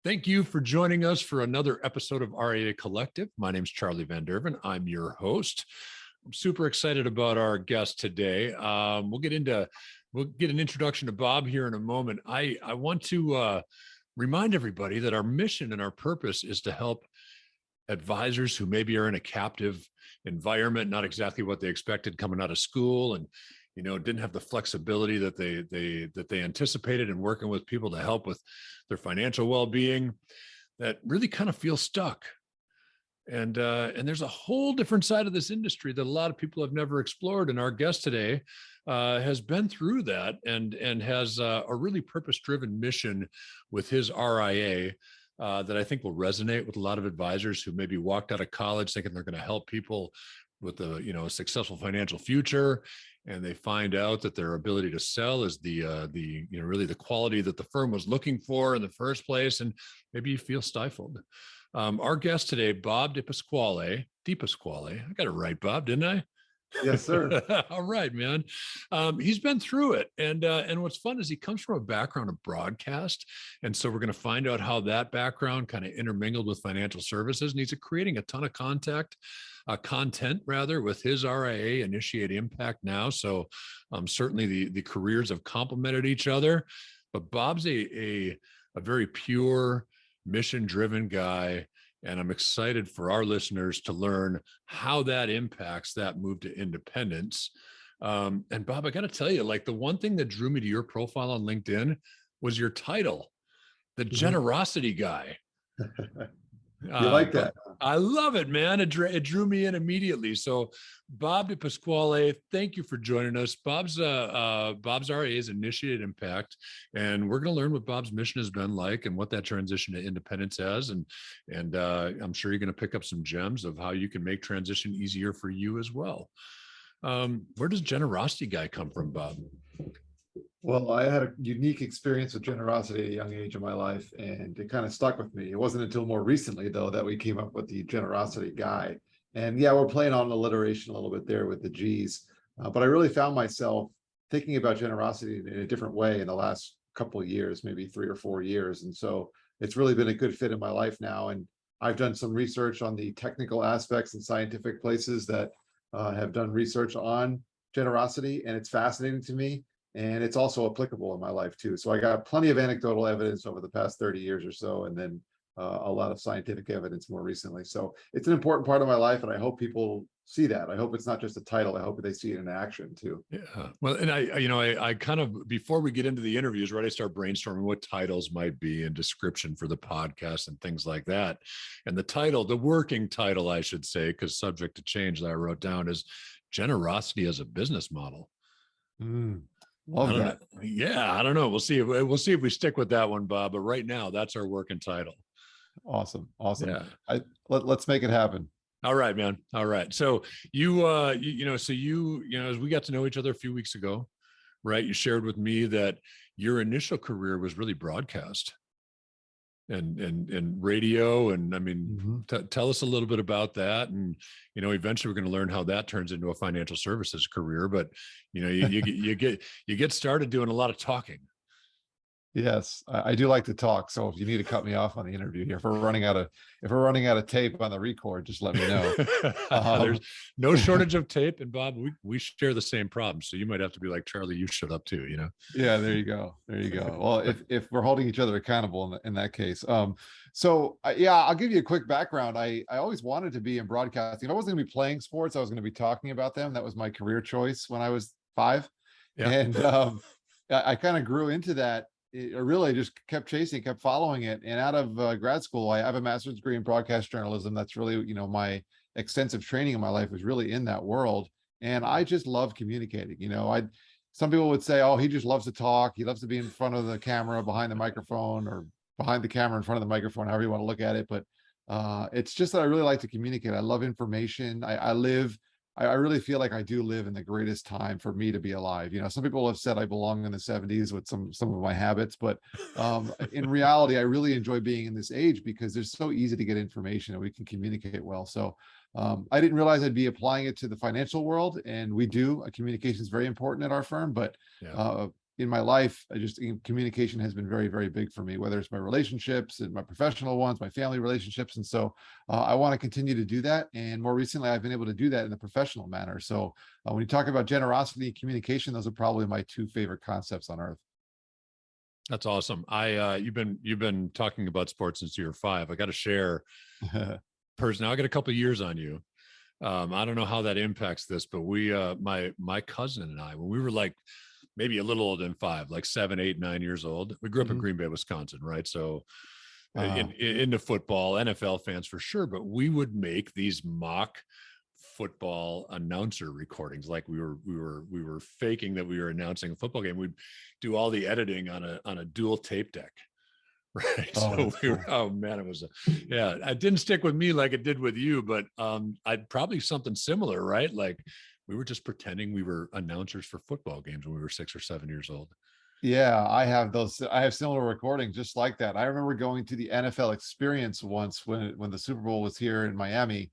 Thank you for joining us for another episode of RIA Collective. My name is Charlie Van Derven. I'm your host. I'm super excited about our guest today. We'll get an introduction to Bob here in a moment. I want to remind everybody that our mission and our purpose is to help advisors who maybe are in a captive environment, not exactly what they expected coming out of school, and didn't have the flexibility that they anticipated, and working with people to help with their financial well-being that really kind of feel stuck. And there's a whole different side of this industry that a lot of people have never explored. And our guest today has been through that and has a really purpose-driven mission with his RIA that I think will resonate with a lot of advisors who maybe walked out of college thinking they're going to help people with a successful financial future, and they find out that their ability to sell is really the quality that the firm was looking for in the first place, and maybe you feel stifled. Our guest today, Bob DePasquale. I got it right, Bob, didn't I? Yes, sir. All right, man. He's been through it. And what's fun is he comes from a background of broadcast. And so we're going to find out how that background kind of intermingled with financial services. And he's creating a ton of content with his RIA, Initiate Impact now. So certainly the careers have complemented each other. But Bob's a very pure, mission-driven guy. And I'm excited for our listeners to learn how that impacts that move to independence. And Bob, I got to tell you, like, the one thing that drew me to your profile on LinkedIn was your title, the generosity guy. You like that? I love it, man. It drew me in immediately. So Bob DePasquale, thank you for joining us. Bob's RIA is Initiate Impact, and we're going to learn what Bob's mission has been like and what that transition to independence has. And I'm sure you're going to pick up some gems of how you can make transition easier for you as well. Where does generosity guy come from, Bob? Well, I had a unique experience with generosity at a young age in my life, and it kind of stuck with me. It wasn't until more recently, though, that we came up with the generosity guy. And yeah, we're playing on alliteration a little bit there with the G's. But I really found myself thinking about generosity in a different way in the last couple of years, maybe 3 or 4 years. And so it's really been a good fit in my life now. And I've done some research on the technical aspects and scientific places that have done research on generosity, and it's fascinating to me. And it's also applicable in my life too. So I got plenty of anecdotal evidence over the past 30 years or so, and then a lot of scientific evidence more recently. So it's an important part of my life, and I hope people see that. I hope it's not just a title. I hope they see it in action too. Yeah. Well, and I kind of, before we get into the interviews, right, I start brainstorming what titles might be and description for the podcast and things like that. And the title, the working title, I should say, because subject to change, that I wrote down, is Generosity as a Business Model. Love that. Yeah, I don't know. We'll see if we stick with that one, Bob. But right now, that's our working title. Awesome. Yeah. Let's make it happen. All right, man. All right. So as we got to know each other a few weeks ago, right? You shared with me that your initial career was really broadcast and radio. And I mean, tell us a little bit about that. And, eventually we're going to learn how that turns into a financial services career, but you get started doing a lot of talking. Yes, I do like to talk. So if you need to cut me off on the interview here, if we're running out of tape on the record, just let me know. There's no shortage of tape, and Bob, we share the same problem. So you might have to be like, Charlie, you shut up too, Yeah, there you go. Well, if we're holding each other accountable in that case. I'll give you a quick background. I always wanted to be in broadcasting. I wasn't going to be playing sports. I was going to be talking about them. That was my career choice when I was 5. Yeah. And I kind of grew into that. I really just kept following it. And out of grad school, I have a master's degree in broadcast journalism. That's really, my extensive training in my life was really in that world. And I just love communicating. Some people would say, oh, he just loves to talk. He loves to be in front of the camera, behind the microphone, or behind the camera, in front of the microphone, however you want to look at it. But it's just that I really like to communicate. I love information. I really feel like I do live in the greatest time for me to be alive. Some people have said I belong in the 70s with some of my habits, but in reality, I really enjoy being in this age because it's so easy to get information and we can communicate well. So I didn't realize I'd be applying it to the financial world, and we do. Communication is very important at our firm, but in my life, communication has been very, very big for me, whether it's my relationships and my professional ones, my family relationships. And so I want to continue to do that. And more recently, I've been able to do that in the professional manner. So when you talk about generosity and communication, those are probably my two favorite concepts on earth. That's awesome. You've been talking about sports since you were 5. I got to share now I got a couple of years on you. I don't know how that impacts this, but my cousin and I, when we were like maybe a little older than 5, like 7, 8, 9 years old, we grew up in Green Bay, Wisconsin, right? So into football, NFL fans for sure, but we would make these mock football announcer recordings. Like we were faking that we were announcing a football game. We'd do all the editing on a dual tape deck. Right. Oh, So oh man, it didn't stick with me like it did with you, but I'd probably something similar, right? Like we were just pretending we were announcers for football games when we were 6 or 7 years old. Yeah, I have similar recordings just like that. I remember going to the NFL Experience once when the Super Bowl was here in Miami,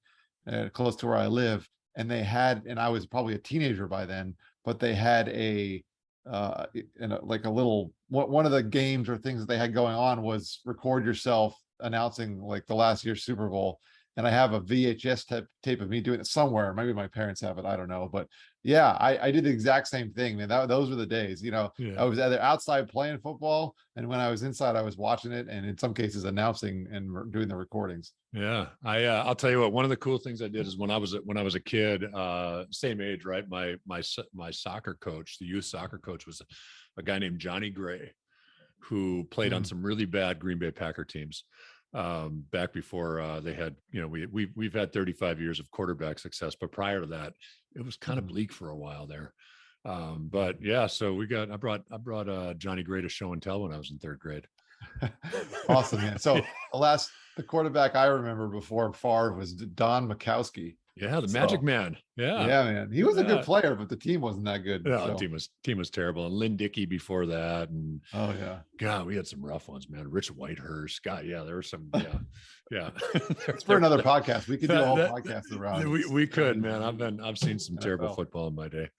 close to where I live, and I was probably a teenager by then, but they had like a little, one of the games or things that they had going on was record yourself announcing like the last year's Super Bowl. And I have a VHS tape of me doing it somewhere. Maybe my parents have it. I don't know. But yeah, I did the exact same thing, man. Those were the days, Yeah. I was either outside playing football, and when I was inside, I was watching it, and in some cases announcing and doing the recordings. Yeah. I'll tell you what, one of the cool things I did is when I was a kid, same age, right? My soccer coach, the youth soccer coach, was a guy named Johnny Gray, who played on some really bad Green Bay Packer teams. Back before they had, we've had 35 years of quarterback success, but prior to that, it was kind of bleak for a while there. But yeah, so I brought Johnny Gray to show and tell when I was in 3rd grade. Awesome, man. So the quarterback I remember before Favre was Don Majkowski. Yeah, the Magic Man. Yeah, man. He was a good player, but the team wasn't that good. No, the team was terrible. And Lynn Dickey before that. And oh yeah, God, we had some rough ones, man. Rich Whitehurst. God, yeah, there were some. Yeah. It's for another podcast. We could do a whole podcast around. We could, man. I've seen some terrible football in my day.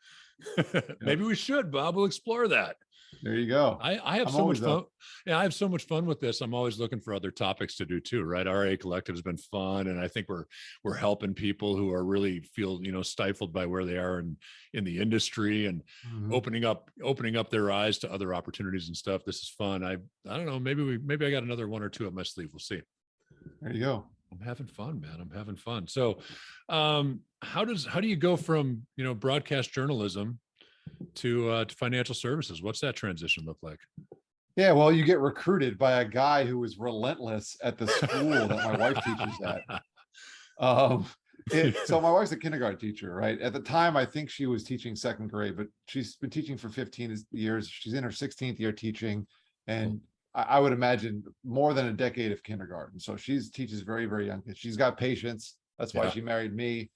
Maybe we should, Bob. We'll explore that. There you go. I have so much fun. Yeah, I have so much fun with this. I'm always looking for other topics to do too, right? RIA Collective has been fun, and I think we're helping people who are really feel stifled by where they are in the industry, and opening up their eyes to other opportunities and stuff. This is fun. I don't know. Maybe I got another 1 or 2 up my sleeve. We'll see. There you go. I'm having fun, man. I'm having fun. So, how do you go from broadcast journalism to financial services? What's that transition look like? Yeah, well, you get recruited by a guy who was relentless at the school that my wife teaches at. So my wife's a kindergarten teacher, right? At the time, I think she was teaching 2nd grade, but she's been teaching for 15 years. She's in her 16th year teaching, and I would imagine more than a decade of kindergarten. So she teaches very, very young kids. She's got patience. That's why she married me.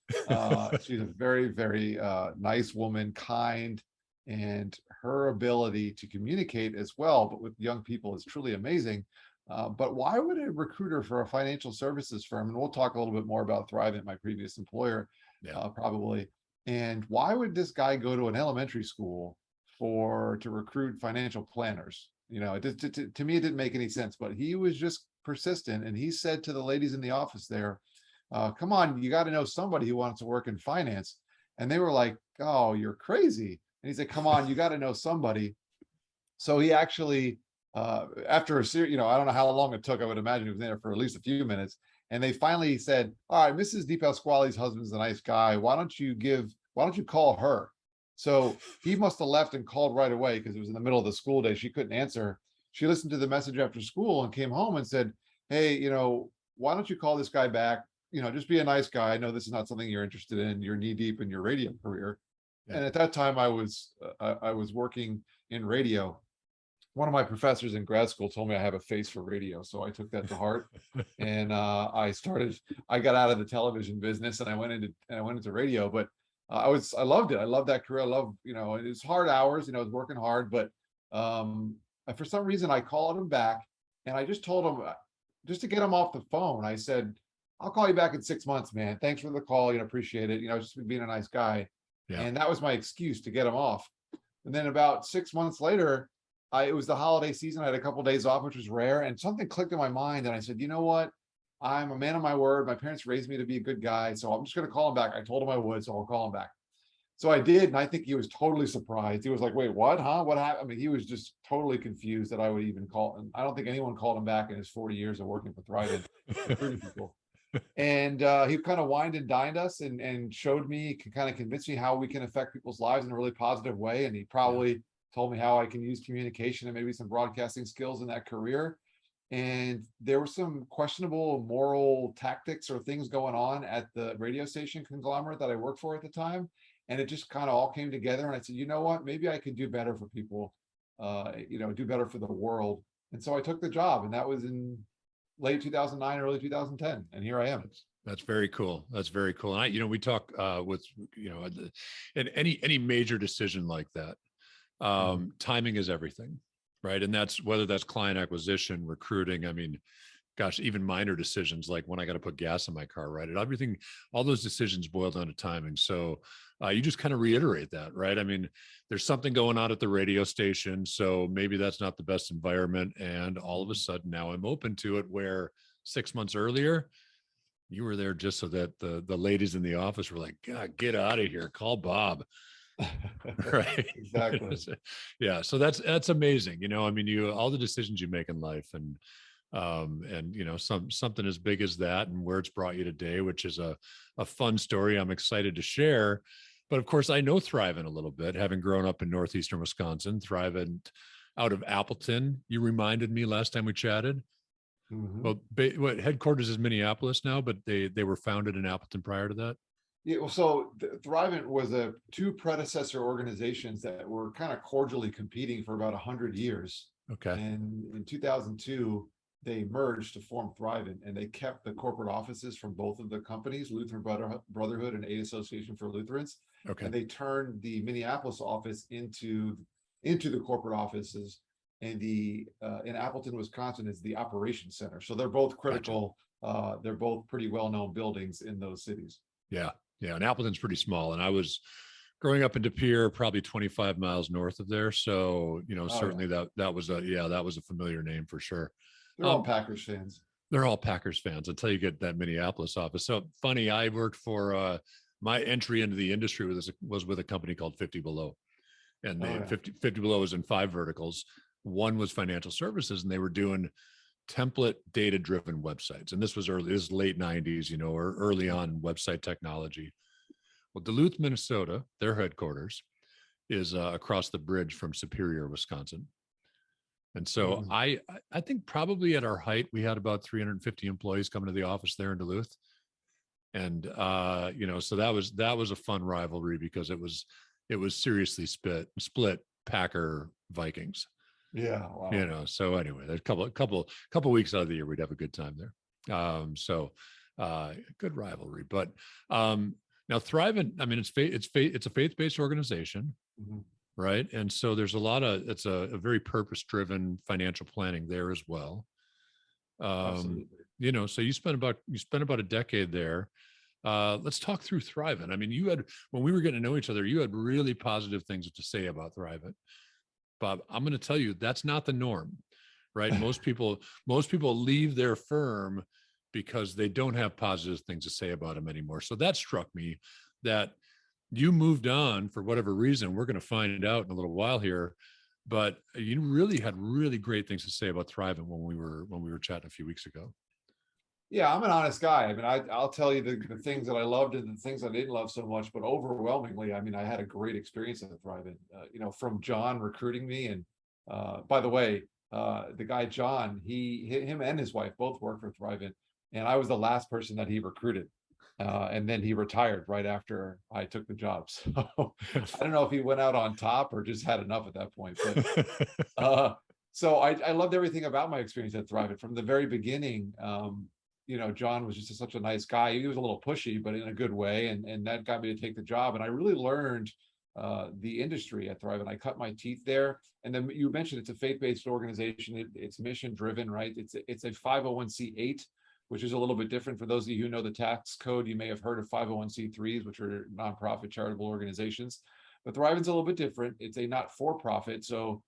She's a very, very nice woman, kind, and her ability to communicate as well, but with young people, is truly amazing. But why would a recruiter for a financial services firm, and we'll talk a little bit more about Thrivent, my previous employer, probably, and why would this guy go to an elementary school to recruit financial planners? To me, it didn't make any sense, but he was just persistent, and he said to the ladies in the office there, come on, you got to know somebody who wants to work in finance. And they were like, oh, you're crazy. And he said, come on, you got to know somebody. So he actually, after a series, I don't know how long it took. I would imagine he was there for at least a few minutes. And they finally said, all right, Mrs. DePasquale's husband's a nice guy. Why don't you call her? So he must have left and called right away because it was in the middle of the school day. She couldn't answer. She listened to the message after school and came home and said, hey, why don't you call this guy back? Just be a nice guy. I know this is not something you're interested in. You're knee deep in your radio career. Yeah. And at that time I was working in radio. One of my professors in grad school told me I have a face for radio. So I took that to heart. And I got out of the television business and I went into radio, but I loved it. I loved that career. I love, it's hard hours, it's working hard, but for some reason I called him back and I just told him, just to get him off the phone, I said, I'll call you back in 6 months, man. Thanks for the call. Appreciate it. Just being a nice guy. Yeah. And that was my excuse to get him off. And then about 6 months later, it was the holiday season. I had a couple of days off, which was rare, and something clicked in my mind. And I said, you know what? I'm a man of my word. My parents raised me to be a good guy. So I'm just going to call him back. I told him I would, so I'll call him back. So I did. And I think he was totally surprised. He was like, wait, what? Huh? What happened? I mean, he was just totally confused that I would even call him. I don't think anyone called him back in his 40 years of working for Thrivent, recruiting people. And he kind of wined and dined us and showed me, kind of convinced me how we can affect people's lives in a really positive way. And he probably told me how I can use communication and maybe some broadcasting skills in that career. And there were some questionable moral tactics or things going on at the radio station conglomerate that I worked for at the time. And it just kind of all came together. And I said, you know what, maybe I could do better for people, do better for the world. And so I took the job, and that was in late 2009, early 2010. And here I am. That's very cool. That's very cool. And we talk with, in any major decision like that, timing is everything, right? And that's whether that's client acquisition, recruiting. I mean, gosh, even minor decisions like when I got to put gas in my car, right? And everything, all those decisions boil down to timing. So you just kind of reiterate that, right? I mean, there's something going on at the radio station, so maybe that's not the best environment. And all of a sudden now I'm open to it, where 6 months earlier, you were there just so that the ladies in the office were like, God, get out of here, call Bob. Right. Exactly. Yeah. So that's amazing. I mean, all the decisions you make in life, and something as big as that, and where it's brought you today, which is a fun story I'm excited to share. But of course, I know Thrivent a little bit, having grown up in northeastern Wisconsin. Thrivent out of Appleton. You reminded me last time we chatted. Well, what headquarters is Minneapolis now, but they were founded in Appleton prior to that. Yeah, well, so Thrivent was two predecessor organizations that were kind of cordially competing for about 100 years. Okay. And in 2002, they merged to form Thrivent, and they kept the corporate offices from both of the companies, Lutheran Brotherhood and Aid Association for Lutherans. Okay. And they turned the Minneapolis office into the corporate offices, and in Appleton, Wisconsin is the operations center. So they're both critical. Gotcha. They're both pretty well-known buildings in those cities. Yeah. Yeah. And Appleton's pretty small. And I was growing up in De Pere, probably 25 miles north of there. So, certainly that was a familiar name for sure. They're all Packers fans. They're all Packers fans until you get that Minneapolis office. So funny, I worked for my entry into the industry was with a company called 50 Below. And 50 Below was in 5 verticals. One was financial services, and they were doing template data-driven websites. And this was late 90s, or early on website technology. Well, Duluth, Minnesota, their headquarters is across the bridge from Superior, Wisconsin. And so I think probably at our height, we had about 350 employees coming to the office there in Duluth. And, so that was a fun rivalry, because it was seriously split Packer Vikings. Yeah. Wow. So anyway, there's a couple weeks out of the year, we'd have a good time there. Good rivalry, but, now Thrivent, I mean, it's a faith-based organization, right? And so there's it's a very purpose-driven financial planning there as well. So you spent about a decade there. Let's talk through Thrivent. I mean, when we were getting to know each other, you had really positive things to say about Thrivent. Bob, I'm going to tell you, that's not the norm, right? Most people leave their firm because they don't have positive things to say about them anymore. So that struck me, that you moved on for whatever reason. We're going to find out in a little while here, but you really had really great things to say about Thrivent when we were chatting a few weeks ago. Yeah, I'm an honest guy. I mean, I'll tell you the things that I loved and the things I didn't love so much, but overwhelmingly, I mean, I had a great experience at Thrivent. From John recruiting me, and by the way, the guy John, him and his wife both worked for Thrivent, and I was the last person that he recruited, and then he retired right after I took the job. So I don't know if he went out on top or just had enough at that point, but so I loved everything about my experience at Thrivent from the very beginning. John was just such a nice guy. He was a little pushy, but in a good way. And that got me to take the job. And I really learned the industry at Thrivent. I cut my teeth there. And then you mentioned it's a faith-based organization. It's mission-driven, right? It's a 501c8, which is a little bit different. For those of you who know the tax code, you may have heard of 501c3s, which are nonprofit charitable organizations. But Thriven's a little bit different. It's a not-for-profit. So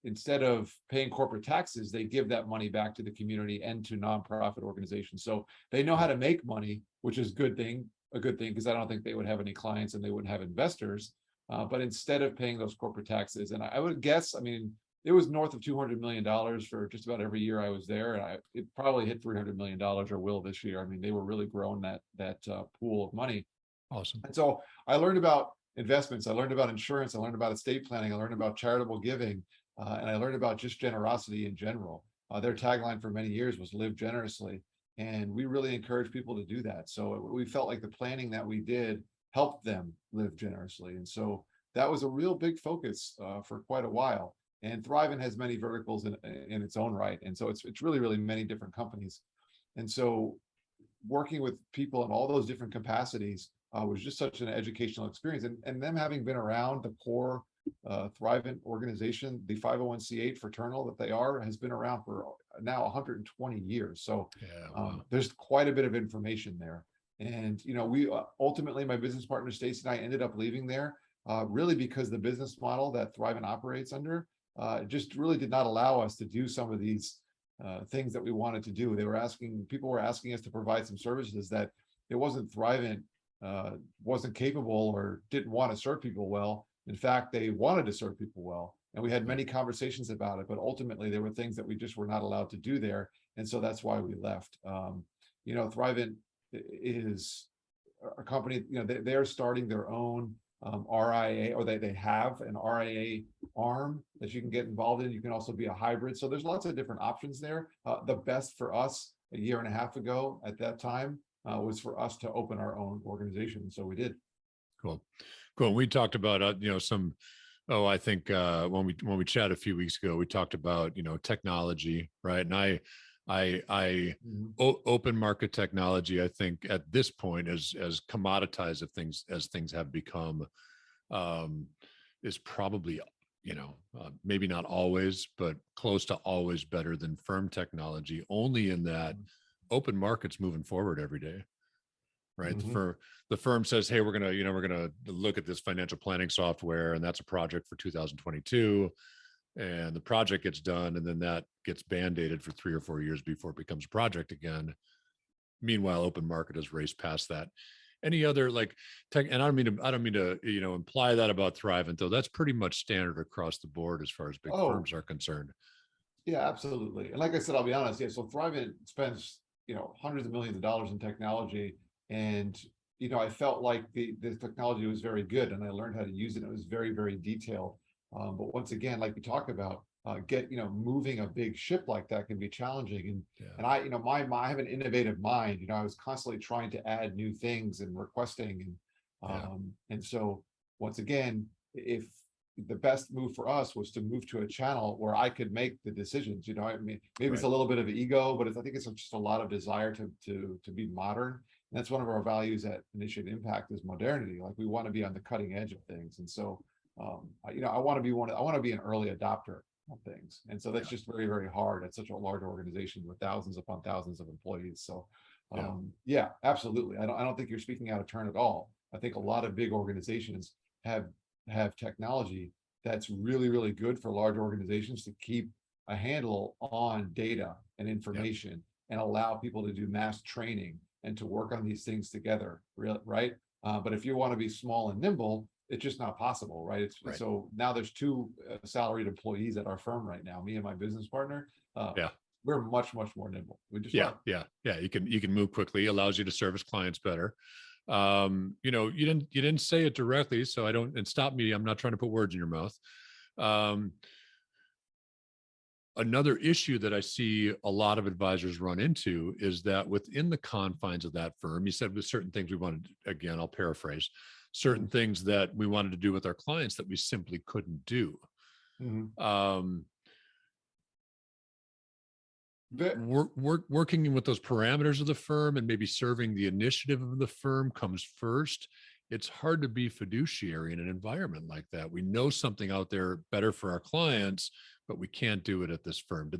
instead of paying corporate taxes, they give that money back to the community and to nonprofit organizations. So they know how to make money, which is a good thing, because I don't think they would have any clients and they wouldn't have investors. But instead of paying those corporate taxes, and I would guess, I mean, it was north of $200 million for just about every year I was there. And it probably hit $300 million or will this year. I mean, they were really growing that pool of money. Awesome. And so I learned about investments. I learned about insurance. I learned about estate planning. I learned about charitable giving. And I learned about just generosity in general. Their tagline for many years was live generously. And we really encourage people to do that. So we felt like the planning that we did helped them live generously. And so that was a real big focus for quite a while. And Thriven has many verticals in its own right. And so it's really, really many different companies. And so working with people in all those different capacities was just such an educational experience. And them having been around the core Thriven organization, the 501c8 fraternal that they are, has been around for now 120 years. So there's quite a bit of information there. And, you know, we ultimately, my business partner, Stacy, and I ended up leaving there really because the business model that Thriven operates under just really did not allow us to do some of these things that we wanted to do. People were asking us to provide some services that it wasn't Thriven wasn't capable or didn't want to serve people well. In fact, they wanted to serve people well. And we had many conversations about it, but ultimately there were things that we just were not allowed to do there. And so that's why we left. You know, Thriven is a company, you know, they're starting their own RIA, or they have an RIA arm that you can get involved in. You can also be a hybrid. So there's lots of different options there. The best for us a year and a half ago at that time was for us to open our own organization. So we did. Cool. We talked about, you know, I think when we chatted a few weeks ago, we talked about, you know, technology, right? And open market technology, I think at this point, as commoditized as things have become, is probably, you know, maybe not always, but close to always better than firm technology, only in that open market's moving forward every day. Right. The firm says, hey, we're going to look at this financial planning software, and that's a project for 2022. And the project gets done, and then that gets band-aided for 3 or 4 years before it becomes a project again. Meanwhile, open market has raced past that. Any other like tech, and I don't mean to, you know, imply that about Thrivent, though. That's pretty much standard across the board as far as big firms are concerned. Yeah, absolutely. And like I said, I'll be honest. Yeah. So Thrivent spends, you know, hundreds of millions of dollars in technology. And, you know, I felt like the technology was very good, and I learned how to use it. It was very, very detailed. But once again, like we talk about, moving a big ship like that can be challenging. And I, you know, I have an innovative mind. You know, I was constantly trying to add new things and requesting. And so once again, if the best move for us was to move to a channel where I could make the decisions, you know, I mean, maybe it's a little bit of ego, but I think it's just a lot of desire to be modern. And that's one of our values at Initiate Impact is modernity. Like we want to be on the cutting edge of things. And so, you know, I want to be an early adopter of things. And so that's just very, very hard at such a large organization with thousands upon thousands of employees. So, yeah, absolutely. I don't think you're speaking out of turn at all. I think a lot of big organizations have technology that's really, really good for large organizations to keep a handle on data and information and allow people to do mass training and to work on these things together, right? But if you want to be small and nimble, it's just not possible, right? So now there's 2 salaried employees at our firm right now, me and my business partner. We're much, much more nimble. We just You can move quickly, allows you to service clients better. You know, you didn't say it directly, so and stop me. I'm not trying to put words in your mouth. Another issue that I see a lot of advisors run into is that within the confines of that firm, you said with certain things we wanted, again, I'll paraphrase, certain things that we wanted to do with our clients that we simply couldn't do. Working with those parameters of the firm and maybe serving the initiative of the firm comes first. It's hard to be fiduciary in an environment like that. We know something out there better for our clients, but we can't do it at this firm.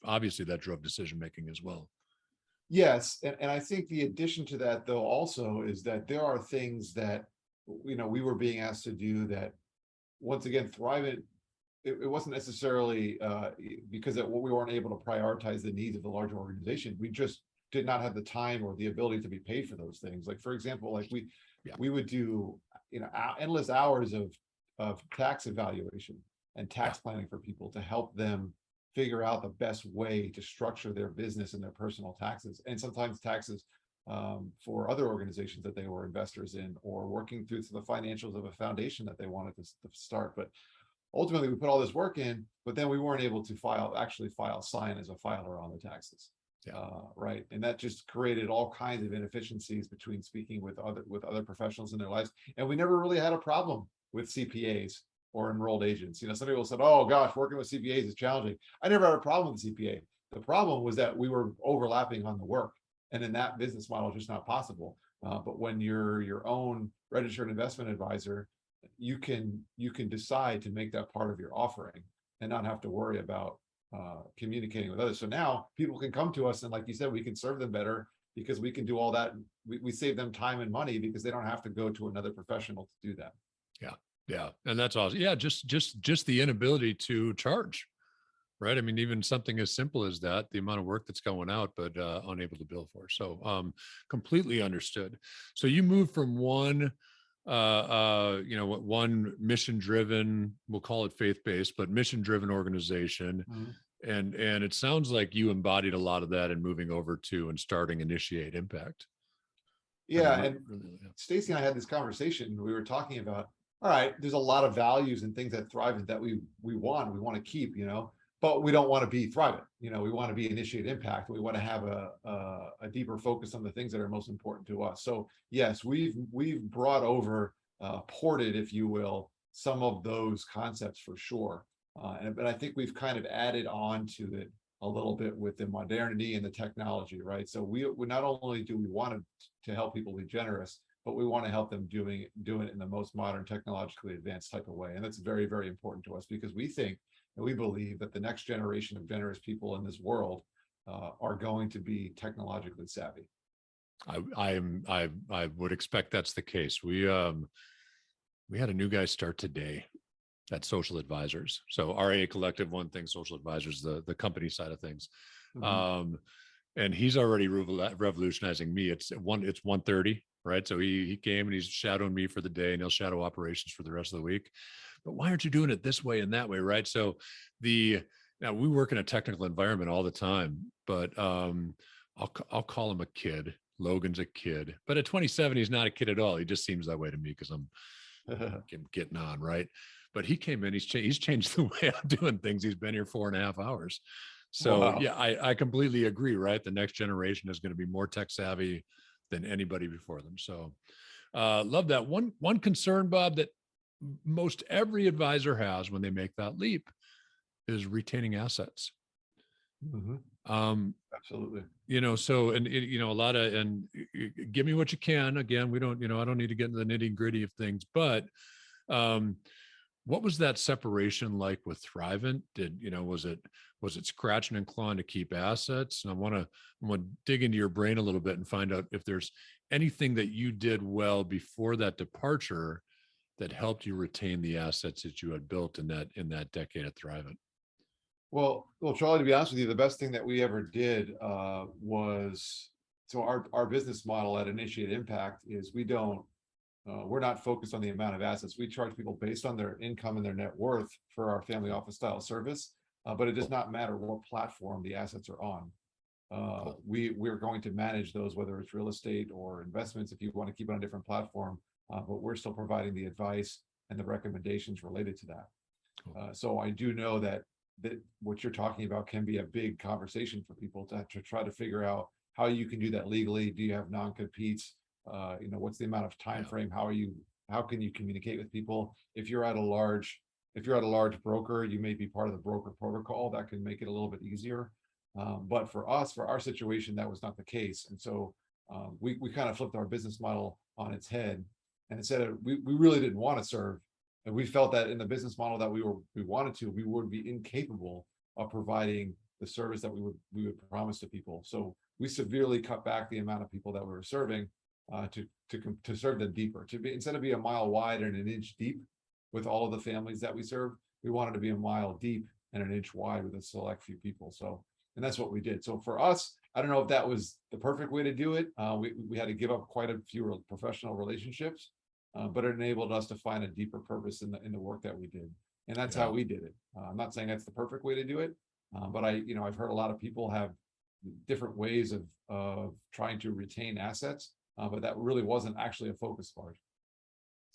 Obviously that drove decision-making as well. Yes. And I think the addition to that, though, also is that there are things that we were being asked to do that. Once again, Thrivent, it wasn't necessarily because we weren't able to prioritize the needs of the larger organization. We just did not have the time or the ability to be paid for those things. Like, for example, like we would do, endless hours of tax evaluation and tax planning for people to help them figure out the best way to structure their business and their personal taxes, and sometimes taxes for other organizations that they were investors in, or working through the financials of a foundation that they wanted to start. But ultimately, we put all this work in, but then we weren't able to actually sign as a filer on the taxes. Right. And that just created all kinds of inefficiencies between speaking with other professionals in their lives. And we never really had a problem with CPAs or enrolled agents. Some people said, oh gosh, working with CPAs is challenging. I never had a problem with CPA. The problem was that we were overlapping on the work. And in that business model, it's just not possible. But when you're your own registered investment advisor, you can decide to make that part of your offering and not have to worry about communicating with others. So now people can come to us, and like you said, we can serve them better because we can do all that. We save them time and money because they don't have to go to another professional to do that. Yeah. And that's awesome. Yeah. Just the inability to charge, right? I mean, even something as simple as that, the amount of work that's going out, but unable to bill for. So completely understood. So you moved from one mission driven, we'll call it faith-based, but mission driven organization. Mm-hmm. And it sounds like you embodied a lot of that in moving over to and starting Initiate Impact. Yeah. And Stacy and I had this conversation. We were talking about, all right, there's a lot of values and things that Thrivent that we want to keep, but we don't want to be Thrivent. We want to be Initiate Impact. We want to have a deeper focus on the things that are most important to us. So yes, we've brought over, ported, if you will, some of those concepts for sure. But I think we've kind of added on to it a little bit with the modernity and the technology, right? So we not only do we want to help people be generous, but we want to help them doing it in the most modern, technologically advanced type of way. And that's very, very important to us because we think and we believe that the next generation of generous people in this world are going to be technologically savvy. I would expect that's the case. We had a new guy start today at Social Advisors. So RIA Collective, one thing, Social Advisors, the company side of things. Mm-hmm. And he's already revolutionizing me. It's 1:30, right? So he came and he's shadowing me for the day, and he'll shadow operations for the rest of the week. But why aren't you doing it this way and that way, right? So now we work in a technical environment all the time, but I'll call him a kid. Logan's a kid, but at 27, he's not a kid at all. He just seems that way to me because I'm getting on, right? But he came in, he's changed the way I'm doing things. He's been here 4.5 hours. So wow. Yeah, I completely agree, right? The next generation is going to be more tech savvy than anybody before them. So love that. One concern, Bob, that most every advisor has when they make that leap is retaining assets. Mm-hmm. Absolutely. So, and a lot of, and give me what you can. Again, we don't, I don't need to get into the nitty gritty of things, but what was that separation like with Thrivent? Was it scratching and clawing to keep assets? And I want to dig into your brain a little bit and find out if there's anything that you did well before that departure that helped you retain the assets that you had built in that decade at Thrivent. Well, Charlie, to be honest with you, the best thing that we ever did was, so our business model at Initiate Impact is we're not focused on the amount of assets. We charge people based on their income and their net worth for our family office style service, but it does not matter what platform the assets are on. We're going to manage those, whether it's real estate or investments, if you want to keep it on a different platform, but we're still providing the advice and the recommendations related to that. So I do know that what you're talking about can be a big conversation for people to try to figure out how you can do that legally. Do you have non-competes? What's the amount of time frame? How can you communicate with people? If you're at a large broker, you may be part of the broker protocol. That can make it a little bit easier. But for our situation, that was not the case. And so we kind of flipped our business model on its head, and instead we really didn't want to serve. And we felt that in the business model that we wanted to, we would be incapable of providing the service that we would promise to people. So we severely cut back the amount of people that we were serving. to serve them deeper, to be, instead of be a mile wide and an inch deep with all of the families that we serve, we wanted to be a mile deep and an inch wide with a select few people. So, and that's what we did. So for us, I don't know if that was the perfect way to do it. We had to give up quite a few professional relationships, but it enabled us to find a deeper purpose in the work that we did. And that's how we did it. I'm not saying that's the perfect way to do it, but I've heard a lot of people have different ways of trying to retain assets, but that really wasn't actually a focus of ours.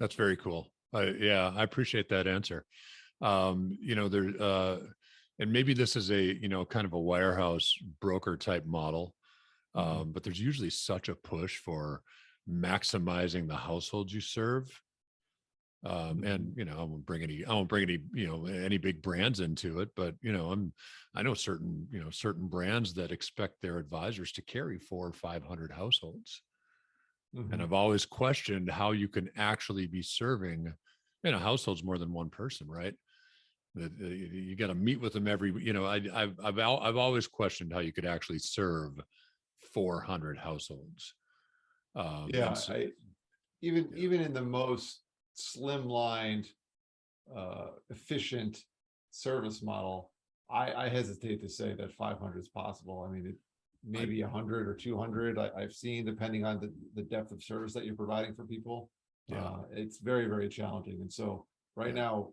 That's very cool. Yeah, I appreciate that answer. And maybe this is a, kind of a wirehouse broker type model, but there's usually such a push for maximizing the households you serve. And I won't bring any any big brands into it, but I know certain brands that expect their advisors to carry 400 or 500 households. And I've always questioned how you can actually be serving households more than one person, right? You got to meet with them every, I've always questioned how you could actually serve 400 households. Yeah, even in the most slimlined, efficient service model, I hesitate to say that 500 is possible. I mean, maybe 100 or 200 I've seen, depending on the depth of service that you're providing for people. It's very, very challenging. And so right now,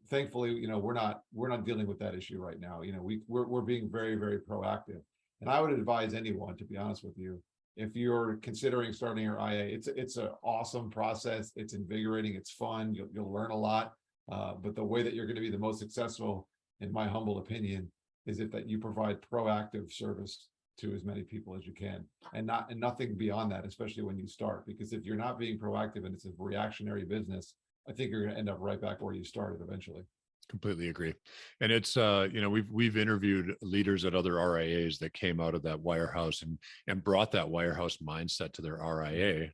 thankfully, we're not dealing with that issue right now. We're being very, very proactive. And I would advise anyone, to be honest with you, if you're considering starting your IA, it's an awesome process. It's invigorating. It's fun. You'll learn a lot. But the way that you're going to be the most successful, in my humble opinion, is that you provide proactive service to as many people as you can, and nothing beyond that, especially when you start. Because if you're not being proactive and it's a reactionary business, I think you're going to end up right back where you started eventually. Completely agree. And it's we've interviewed leaders at other RIAs that came out of that wirehouse and brought that wirehouse mindset to their RIA,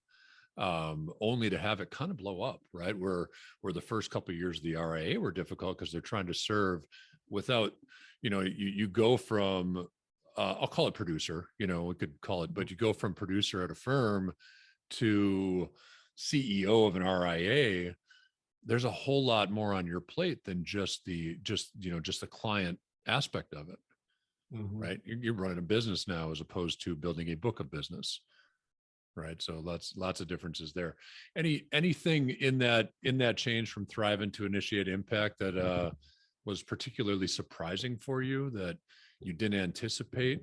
only to have it kind of blow up, right? Where the first couple of years of the RIA were difficult because they're trying to serve without, you go from I'll call it producer, we could call it, but you go from producer at a firm to CEO of an RIA. There's a whole lot more on your plate than just the client aspect of it, right? You're running a business now as opposed to building a book of business, right? So lots of differences there. Anything in that change from Thrivent to Initiate Impact that was particularly surprising for you that you didn't anticipate?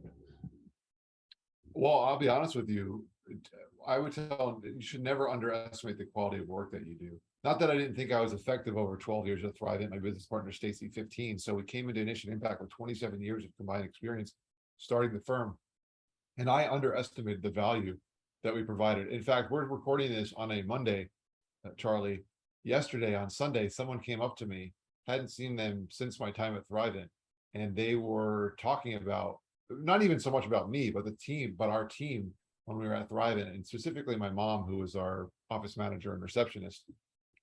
Well, I'll be honest with you. I would tell you should never underestimate the quality of work that you do. Not that I didn't think I was effective over 12 years at Thrivent, my business partner, Stacy, 15. So we came into Initiate Impact with 27 years of combined experience starting the firm. And I underestimated the value that we provided. In fact, we're recording this on a Monday, Charlie. Yesterday on Sunday, someone came up to me, hadn't seen them since my time at Thrivent, and they were talking about, not even so much about me, but our team when we were at Thrivent, and specifically my mom, who was our office manager and receptionist,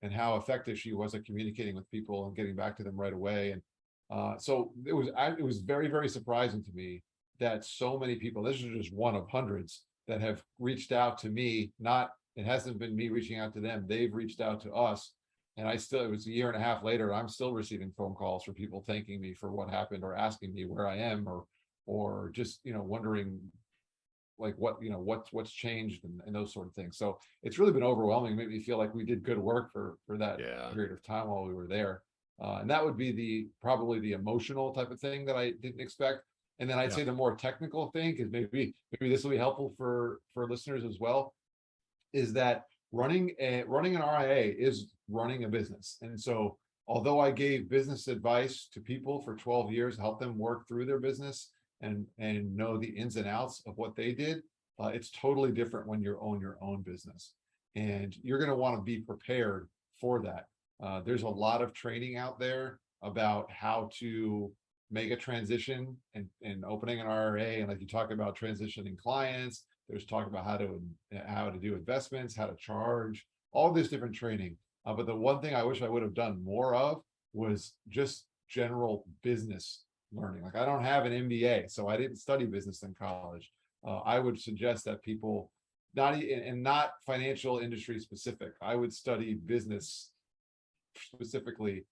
and how effective she was at communicating with people and getting back to them right away. And so it was very, very surprising to me that so many people, this is just one of hundreds, that have reached out to me. It hasn't been me reaching out to them. They've reached out to us. And it was a year and a half later, I'm still receiving phone calls from people thanking me for what happened, or asking me where I am, or just, wondering like what's changed and those sort of things. So it's really been overwhelming. It made me feel like we did good work for that period of time while we were there. And that would be probably the emotional type of thing that I didn't expect. And then I'd say the more technical thing, because maybe this will be helpful for listeners as well, is that running an RIA is running a business. And so although I gave business advice to people for 12 years, help them work through their business and know the ins and outs of what they did, it's totally different when you own your own business. And you're going to want to be prepared for that. There's a lot of training out there about how to make a transition and opening an RIA. And like you talk about transitioning clients, there's talk about how to do investments, how to charge, all this different training. But the one thing I wish I would have done more of was just general business learning. Like, I don't have an MBA, so I didn't study business in college. I would suggest that people not financial industry specific. I would study business specifically,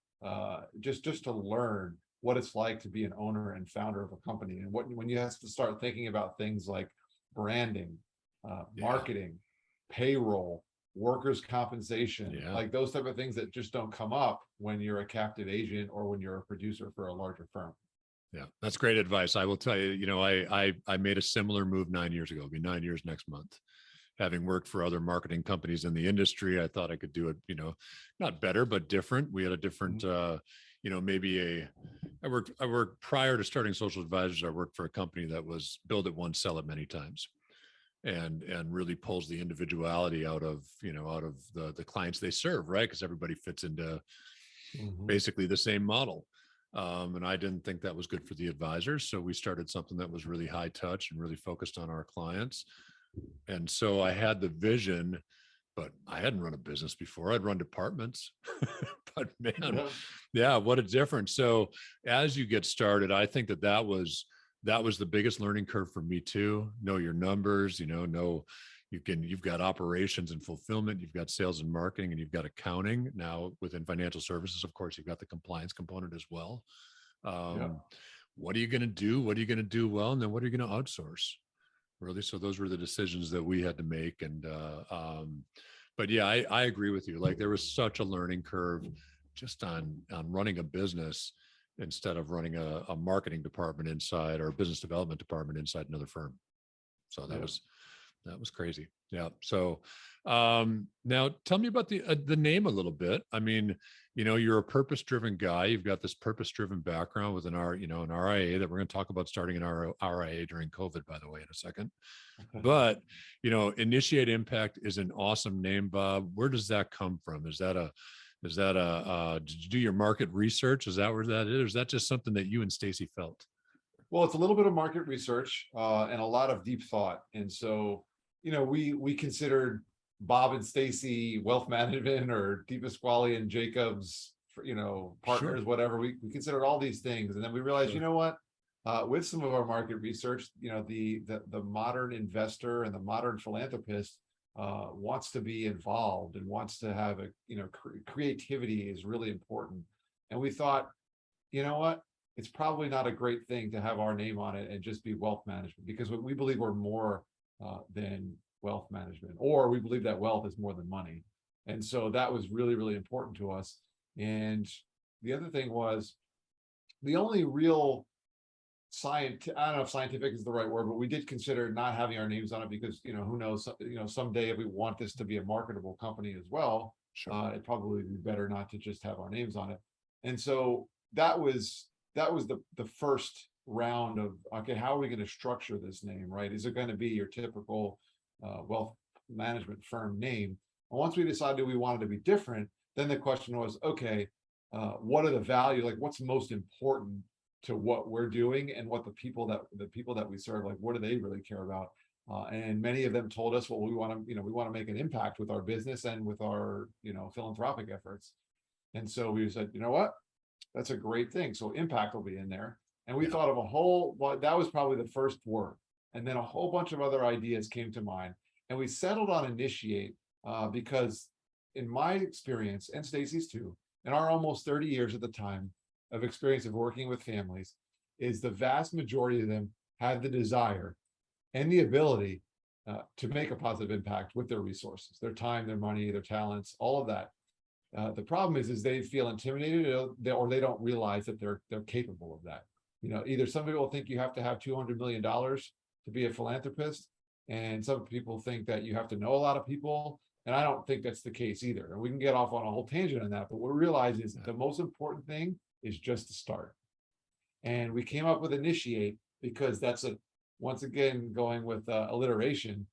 just to learn what it's like to be an owner and founder of a company, and when you have to start thinking about things like branding, marketing, payroll, workers' compensation, like those type of things that just don't come up when you're a captive agent or when you're a producer for a larger firm. Yeah, that's great advice. I will tell you, I made a similar move 9 years ago. It'll be 9 years next month. Having worked for other marketing companies in the industry, I thought I could do it, not better, but different. We had a different, I worked prior to starting Social Advisors. I worked for a company that was build it once, sell it many times, and really pulls the individuality out of the clients they serve, right? Because everybody fits into basically the same model. And I didn't think that was good for the advisors. So we started something that was really high touch and really focused on our clients. And so I had the vision, but I hadn't run a business before. I'd run departments, but man, yeah, what a difference. So as you get started, I think that was the biggest learning curve for me too. Know your numbers, you've got operations and fulfillment, you've got sales and marketing, and you've got accounting. Now within financial services, of course, you've got the compliance component as well. What are you going to do? What are you going to do well? And then what are you going to outsource? Really? So those were the decisions that we had to make. And, but yeah, I agree with you. Like there was such a learning curve just on running a business instead of running a marketing department inside or a business development department inside another firm. So that was crazy. Yeah. So now tell me about the name a little bit. I mean, you're a purpose-driven guy. You've got this purpose-driven background with an RIA that we're going to talk about starting an RIA during COVID, by the way, in a second. But, Initiate Impact is an awesome name, Bob. Where does that come from? Did you do your market research? Is that where that is? Or is that just something that you and Stacy felt? Well, it's a little bit of market research and a lot of deep thought. And so, we considered Bob and Stacy Wealth Management or DePasquale and Jacobs, partners, whatever. We considered all these things. And then we realized, with some of our market research, the modern investor and the modern philanthropist wants to be involved and wants to have creativity is really important. And we thought, it's probably not a great thing to have our name on it and just be wealth management, because we believe we're more than wealth management, or we believe that wealth is more than money. And so that was really, really important to us. And the other thing was the only real I don't know if scientific is the right word, but we did consider not having our names on it because, who knows, someday if we want this to be a marketable company as well, it'd probably be better not to just have our names on it. And so that was the first round of, okay, how are we going to structure this name, right? Is it going to be your typical wealth management firm name? And once we decided we wanted to be different, then the question was, okay, what are the value, like what's most important to what we're doing and what the people that we serve, like what do they really care about? And many of them told us, well, we want to make an impact with our business and with our, philanthropic efforts. And so we said, you know what, that's a great thing. So impact will be in there. And we thought of that was probably the first word. And then a whole bunch of other ideas came to mind. And we settled on Initiate because in my experience, and Stacy's too, in our almost 30 years at the time of experience of working with families, is the vast majority of them have the desire and the ability to make a positive impact with their resources, their time, their money, their talents, all of that. The problem is they feel intimidated or they don't realize that they're capable of that. Either some people think you have to have $200 million to be a philanthropist, and some people think that you have to know a lot of people. And I don't think that's the case either. And we can get off on a whole tangent on that, but what we realize is the most important thing is just to start. And we came up with Initiate because that's once again, going with alliteration,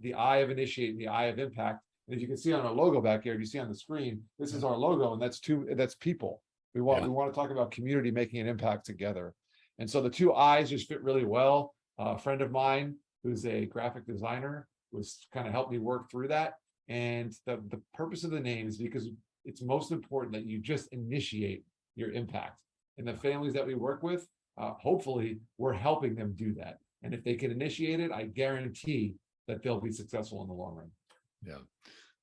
the I of Initiate and the I of Impact. And as you can see on our logo back here, if you see on the screen, this is our logo, and that's people. We want to talk about community making an impact together. And so the two I's just fit really well. A friend of mine who's a graphic designer was kind of helped me work through that. And the purpose of the name is because it's most important that you just initiate your impact. And the families that we work with, hopefully we're helping them do that. And if they can initiate it, I guarantee that they'll be successful in the long run. Yeah.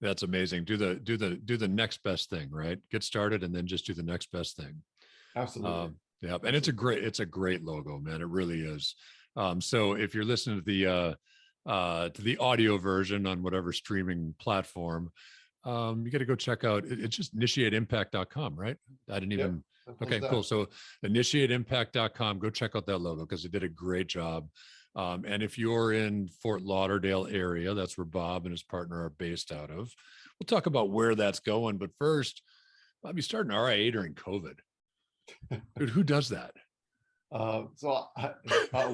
That's amazing. Do the next best thing, right? Get started and then just do the next best thing. Absolutely. Yeah. And it's a great logo, man. It really is. So if you're listening to the audio version on whatever streaming platform, you got to go check out, it's just initiateimpact.com, right? I didn't even, okay, cool. So initiateimpact.com, go check out that logo because they did a great job. And if you're in Fort Lauderdale area, that's where Bob and his partner are based out of. We'll talk about where that's going. But first, Bob, you started an RIA during COVID. Dude, who does that?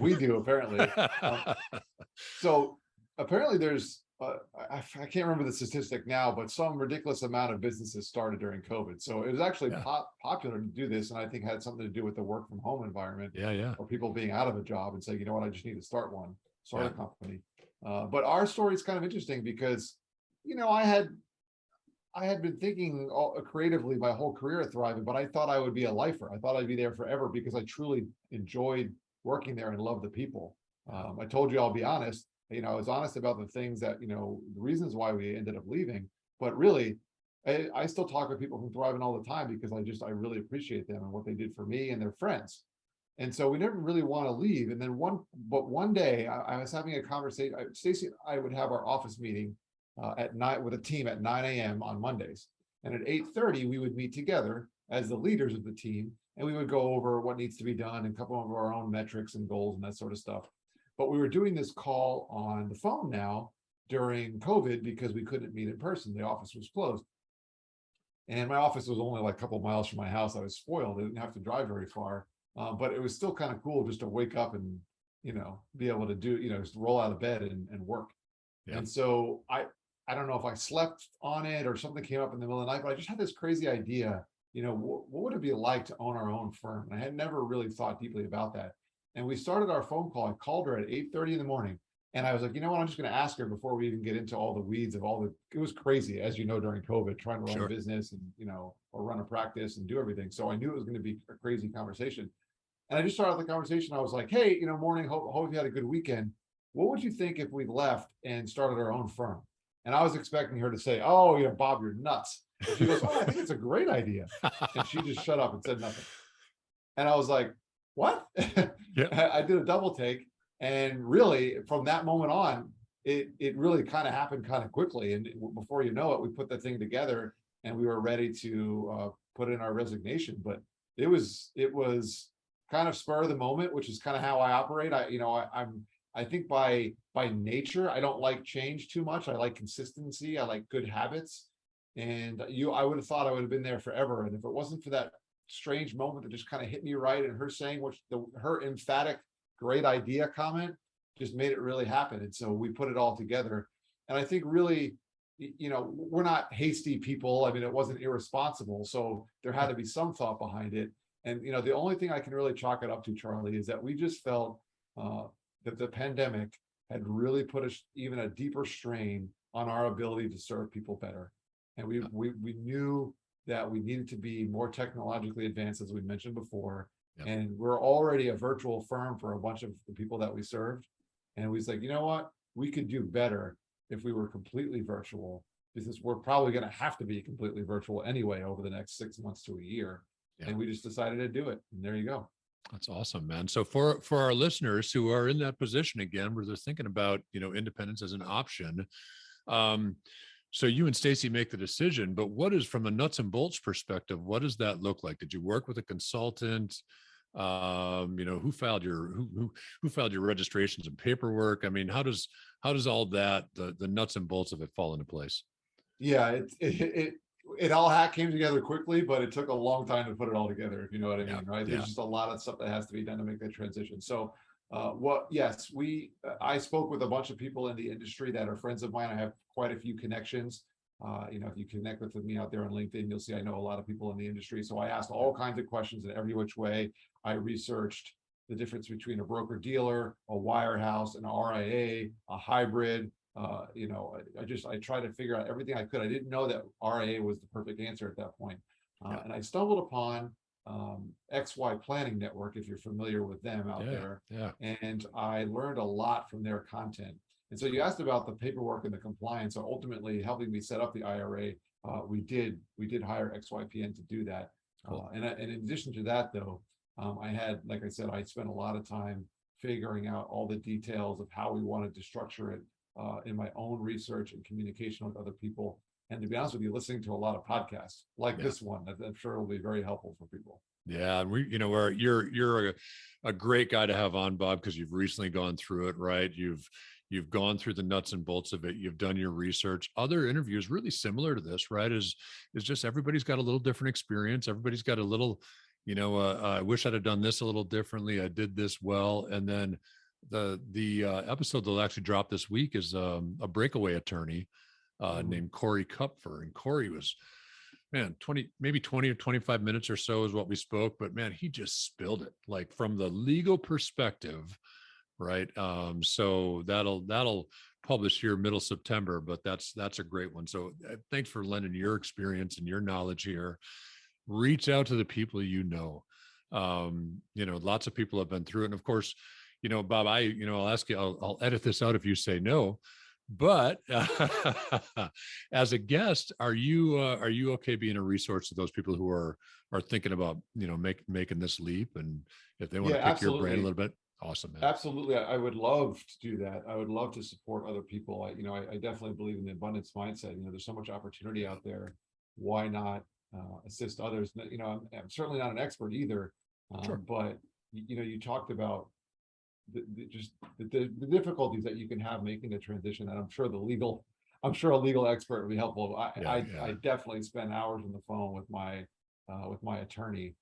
We do, apparently. So apparently there's, I can't remember the statistic now, but some ridiculous amount of businesses started during COVID. So it was actually popular to do this. And I think had something to do with the work from home environment. Yeah. Or people being out of a job and say, you know what, I just need to start a company. But our story is kind of interesting because, you know, I had been thinking creatively my whole career at Thriving, but I thought I would be a lifer. I thought I'd be there forever because I truly enjoyed working there and loved the people. I told you, I'll be honest, you know, I was honest about the things that, you know, the reasons why we ended up leaving, but really, I still talk with people from Thriving all the time because I really appreciate them and what they did for me and their friends. And so we never really want to leave. And then one day I was having a conversation, Stacy and I would have our office meeting at night with a team at 9 a.m. on Mondays. And at 8:30, we would meet together as the leaders of the team. And we would go over what needs to be done and a couple of our own metrics and goals and that sort of stuff. But we were doing this call on the phone now during COVID because we couldn't meet in person. The office was closed. And my office was only like a couple of miles from my house. I was spoiled. I didn't have to drive very far. But it was still kind of cool just to wake up and, you know, be able to do, you know, just roll out of bed and work. Yeah. And so I don't know if I slept on it or something came up in the middle of the night, but I just had this crazy idea, you know, what would it be like to own our own firm? And I had never really thought deeply about that. And we started our phone call. I called her at 8:30 in the morning. And I was like, you know what, I'm just going to ask her before we even get into all the weeds of it was crazy, as you know, during COVID, trying to run a business and, you know, or run a practice and do everything. So I knew it was going to be a crazy conversation. And I just started the conversation. I was like, hey, you know, morning, hope you had a good weekend. What would you think if we left and started our own firm? And I was expecting her to say, oh, you know, Bob, you're nuts. And she goes, oh, I think it's a great idea. And she just shut up and said nothing. And I was like, what? I did a double take. And really, from that moment on, it really kind of happened kind of quickly. And before you know it, we put the thing together and we were ready to put in our resignation. But it was kind of spur of the moment, which is kind of how I operate. I think by nature, I don't like change too much. I like consistency. I like good habits. And I would have thought I would have been there forever. And if it wasn't for that strange moment that just kind of hit me right, and her saying her emphatic great idea comment just made it really happen. And so we put it all together. And I think really, you know, we're not hasty people. I mean, it wasn't irresponsible. So there had to be some thought behind it. And, you know, the only thing I can really chalk it up to, Charlie, is that we just felt that the pandemic had really put even a deeper strain on our ability to serve people better. And we knew that we needed to be more technologically advanced, as we mentioned before. Yep. And we're already a virtual firm for a bunch of the people that we served. And we was like, you know what? We could do better if we were completely virtual, because we're probably going to have to be completely virtual anyway over the next 6 months to a year. Yeah. And we just decided to do it. And there you go. That's awesome, man. So for our listeners who are in that position again, where they're thinking about, you know, independence as an option, so you and Stacy make the decision, but what is, from a nuts and bolts perspective, what does that look like? Did you work with a consultant? You know, who filed your registrations and paperwork? I mean, how does all that, the nuts and bolts of it, fall into place? Yeah, it all came together quickly, but it took a long time to put it all together, if you know what I mean, right? There's just a lot of stuff that has to be done to make that transition. So I spoke with a bunch of people in the industry that are friends of mine. I have quite a few connections. You know, if you connect with me out there on LinkedIn, you'll see I know a lot of people in the industry. So I asked all kinds of questions in every which way. I researched the difference between a broker dealer, a wirehouse, an RIA, a hybrid. You know, I tried to figure out everything I could. I didn't know that RIA was the perfect answer at that point. And I stumbled upon XY Planning Network, if you're familiar with them out there. Yeah. And I learned a lot from their content. And so you asked about the paperwork and the compliance. So ultimately helping me set up the IRA, we did hire XYPN to do that. Cool. And in addition to that, though, I had, like I said, I spent a lot of time figuring out all the details of how we wanted to structure it in my own research and communication with other people. And to be honest with you, listening to a lot of podcasts like this one, that I'm sure will be very helpful for people. Yeah, and you're a great guy to have on, Bob, because you've recently gone through it, right? You've gone through the nuts and bolts of it. You've done your research. Other interviews really similar to this, right? Is just everybody's got a little different experience. Everybody's got a little, I wish I'd have done this a little differently. I did this well, and then the episode that'll actually drop this week is a breakaway attorney named Corey Kupfer, and Corey was, man, 20 or 25 minutes or so is what we spoke, but man, he just spilled it, like from the legal perspective, right? So that'll publish here middle September, but that's a great one. So thanks for lending your experience and your knowledge here. Reach out to the people lots of people have been through it. And of course, Bob, I'll ask you, I'll edit this out if you say no, but as a guest, are you okay being a resource to those people who are thinking about, making this leap, and if they want to pick your brain a little bit? Awesome, man. Absolutely. I would love to do that. I would love to support other people. I definitely believe in the abundance mindset. There's so much opportunity out there. Why not assist others? I'm certainly not an expert either, Sure. But you talked about the difficulties that you can have making the transition, and I'm sure a legal expert would be helpful. I definitely spend hours on the phone with my attorney.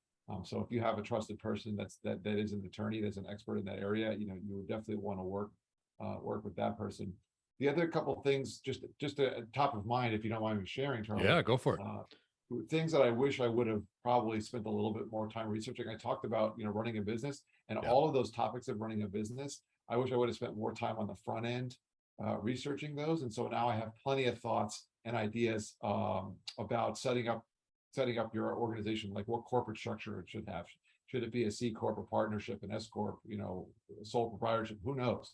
So if you have a trusted person that is an attorney, that's an expert in that area, you would definitely want to work with that person. The other couple of things, just top of mind, if you don't mind me sharing, Charlie. Yeah, go for it. Things that I wish I would have probably spent a little bit more time researching. I talked about, running a business, and all of those topics of running a business. I wish I would have spent more time on the front end researching those. And so now I have plenty of thoughts and ideas about setting up your organization, like what corporate structure it should have. Should it be a C corp, a partnership, an S corp, sole proprietorship? Who knows?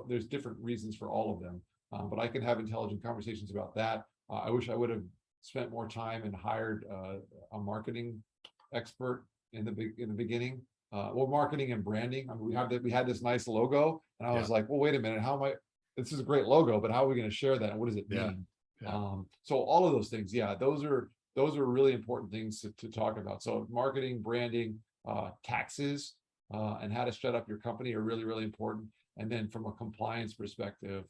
There's different reasons for all of them, but I can have intelligent conversations about that. I wish I would have spent more time and hired a marketing expert in the beginning. Marketing and branding. I mean, we had this nice logo, and I was like, well, wait a minute, this is a great logo, but how are we going to share that? And what does it mean? So all of those things, those are really important things to talk about. So marketing, branding, taxes, and how to set up your company are really, really important. And then from a compliance perspective,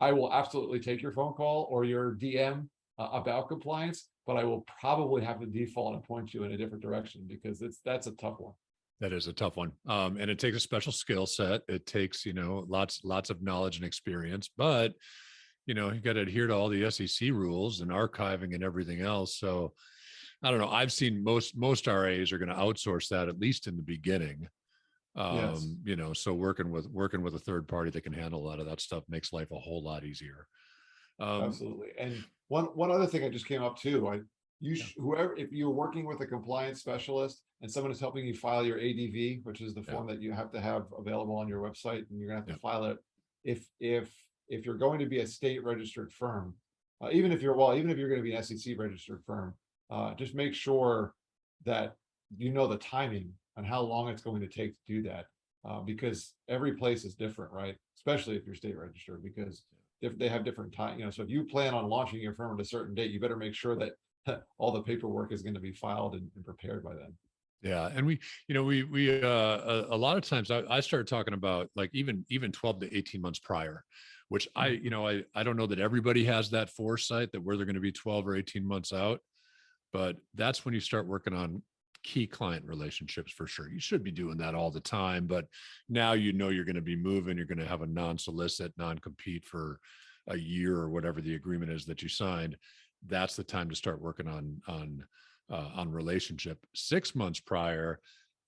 I will absolutely take your phone call or your DM about compliance, but I will probably have to default and point you in a different direction, because that's a tough one. That is a tough one. And it takes a special skill set. It takes, lots of knowledge and experience, but you got to adhere to all the SEC rules and archiving and everything else. So I don't know. I've seen most RIAs are going to outsource that, at least in the beginning. Yes. So working with a third party that can handle a lot of that stuff makes life a whole lot easier. Absolutely. And one other thing I just came up too, whoever, if you're working with a compliance specialist and someone is helping you file your ADV, which is the form that you have to have available on your website, and you're gonna have to file it. If you're going to be a state registered firm, even if you're going to be an SEC registered firm, just make sure that the timing on how long it's going to take to do that, because every place is different, right? Especially if you're state registered, because if they have different time, so if you plan on launching your firm at a certain date, you better make sure that all the paperwork is going to be filed and prepared by then. Yeah. And we a lot of times I started talking about like even 12 to 18 months prior, which I don't know that everybody has that foresight that where they're going to be 12 or 18 months out, but that's when you start working on key client relationships for sure. You should be doing that all the time, but now you're going to be moving, you're going to have a non-solicit, non-compete for a year or whatever the agreement is that you signed. That's the time to start working on relationship. 6 months prior,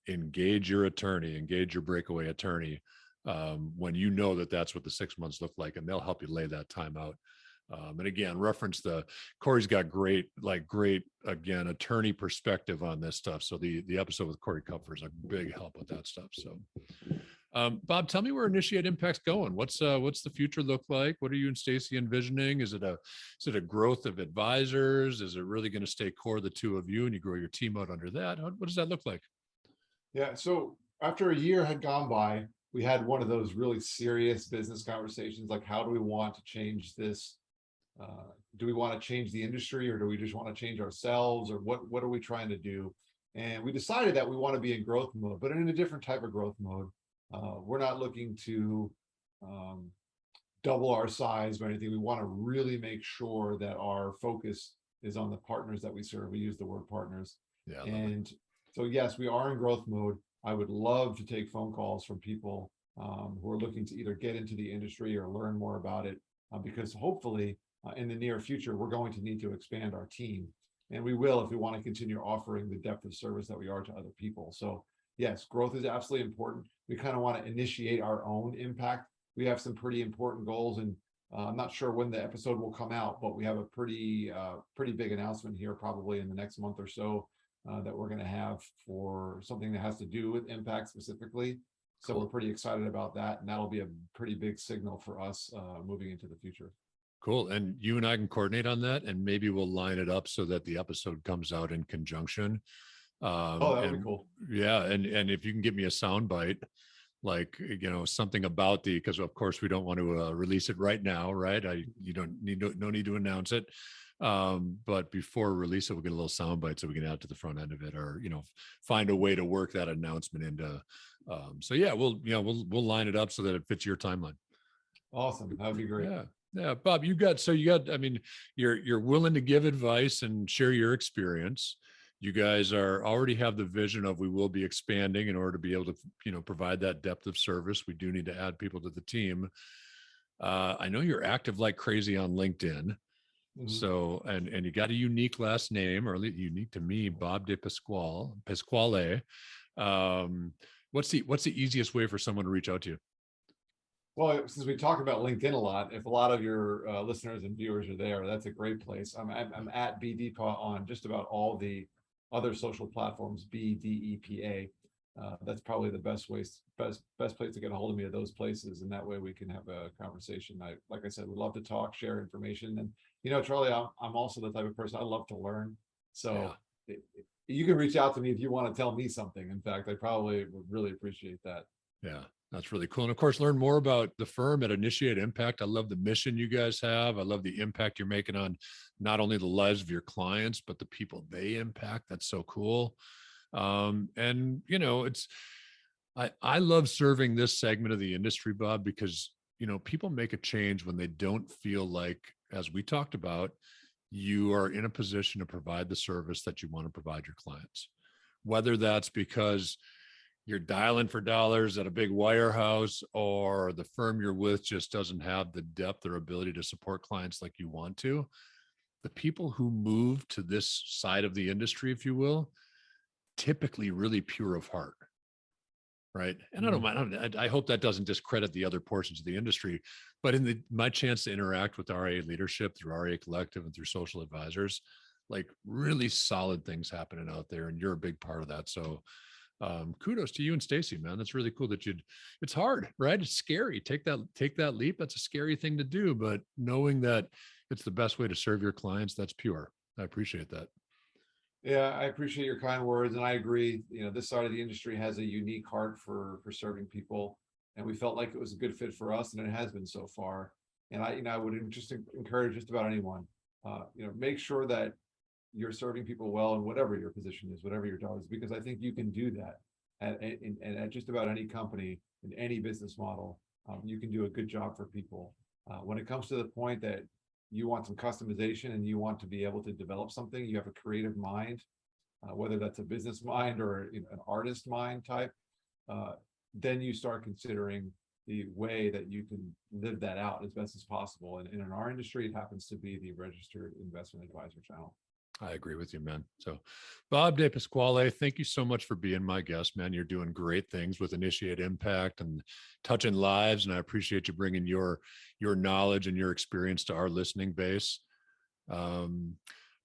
engage your attorney, engage your breakaway attorney, when that's what the 6 months look like, and they'll help you lay that time out. And again, Corey's got great again, attorney perspective on this stuff. So the episode with Corey Kupfer is a big help with that stuff. So Bob, tell me where Initiate Impact's going. What's the future look like? What are you and Stacy envisioning? Is it a growth of advisors? Is it really going to stay core, the two of you, and you grow your team out under that? What does that look like? Yeah. So after a year had gone by, we had one of those really serious business conversations, like how do we want to change this? Do we want to change the industry, or do we just want to change ourselves, or what are we trying to do? And we decided that we want to be in growth mode, but in a different type of growth mode. We're not looking to double our size or anything. We want to really make sure that our focus is on the partners that we serve. We use the word partners. Yeah. And so, yes, we are in growth mode. I would love to take phone calls from people who are looking to either get into the industry or learn more about it, because hopefully in the near future, we're going to need to expand our team. And we will if we want to continue offering the depth of service that we are to other people. So yes, growth is absolutely important. We kind of want to initiate our own impact. We have some pretty important goals, and I'm not sure when the episode will come out, but we have a pretty big announcement here probably in the next month or so that we're going to have for something that has to do with impact specifically. So We're pretty excited about that, and that'll be a pretty big signal for us moving into the future. Cool. And you and I can coordinate on that, and maybe we'll line it up so that the episode comes out in conjunction. That would be cool. Yeah. And if you can give me a sound bite, like, something about because of course we don't want to release it right now, right? You don't need no need to announce it. But before release it, we'll get a little sound bite so we can add to the front end of it, or, find a way to work that announcement into, so yeah, we'll line it up so that it fits your timeline. Awesome. That would be great. Yeah. Yeah. Bob, you're willing to give advice and share your experience. You guys already have the vision of we will be expanding in order to be able to, provide that depth of service. We do need to add people to the team. I know you're active like crazy on LinkedIn. Mm-hmm. So, and you got a unique last name, or at least unique to me, Bob DePasquale. What's the easiest way for someone to reach out to you? Well, since we talk about LinkedIn a lot, if a lot of your listeners and viewers are there, that's a great place. I'm at BDPA on just about all the other social platforms, BDEPA. That's probably the best place to get a hold of me at those places, and that way we can have a conversation. Like I said, we'd love to talk, share information, and Charlie, I'm also the type of person I love to learn. So you can reach out to me if you want to tell me something. In fact, I probably would really appreciate that. Yeah. That's really cool. And of course, learn more about the firm at Initiate Impact. I love the mission you guys have. I love the impact you're making on not only the lives of your clients, but the people they impact. That's so cool. And I love serving this segment of the industry, Bob, because, people make a change when they don't feel like, as we talked about, you are in a position to provide the service that you want to provide your clients, whether that's because you're dialing for dollars at a big wirehouse, or the firm you're with just doesn't have the depth or ability to support clients like you want to. The people who move to this side of the industry, if you will, typically really pure of heart, right? And I don't mind. I hope that doesn't discredit the other portions of the industry, but in my chance to interact with RIA leadership through RIA Collective and through social advisors, like really solid things happening out there, and you're a big part of that. So kudos to you and Stacy, man. That's really cool that it's hard, right? It's scary. Take that leap. That's a scary thing to do, but knowing that it's the best way to serve your clients, that's pure. I appreciate that. Yeah, I appreciate your kind words. And I agree, this side of the industry has a unique heart for serving people. And we felt like it was a good fit for us, and it has been so far. And I would just encourage just about anyone, make sure that you're serving people well in whatever your position is, whatever your job is, because I think you can do that at just about any company, in any business model. You can do a good job for people. When it comes to the point that you want some customization and you want to be able to develop something, you have a creative mind, whether that's a business mind or an artist mind type, then you start considering the way that you can live that out as best as possible. And in our industry, it happens to be the registered investment advisor channel. I agree with you, man. So Bob DePasquale, thank you so much for being my guest, man. You're doing great things with Initiate Impact and touching lives. And I appreciate you bringing your knowledge and your experience to our listening base.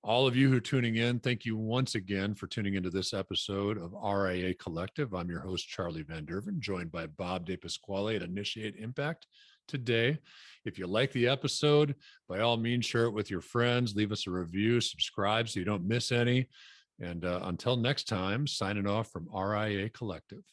All of you who are tuning in, thank you once again for tuning into this episode of RIA Collective. I'm your host, Charlie Van Derven, joined by Bob DePasquale at Initiate Impact today. If you like the episode, by all means, share it with your friends, leave us a review, subscribe so you don't miss any. And until next time, signing off from RIA Collective.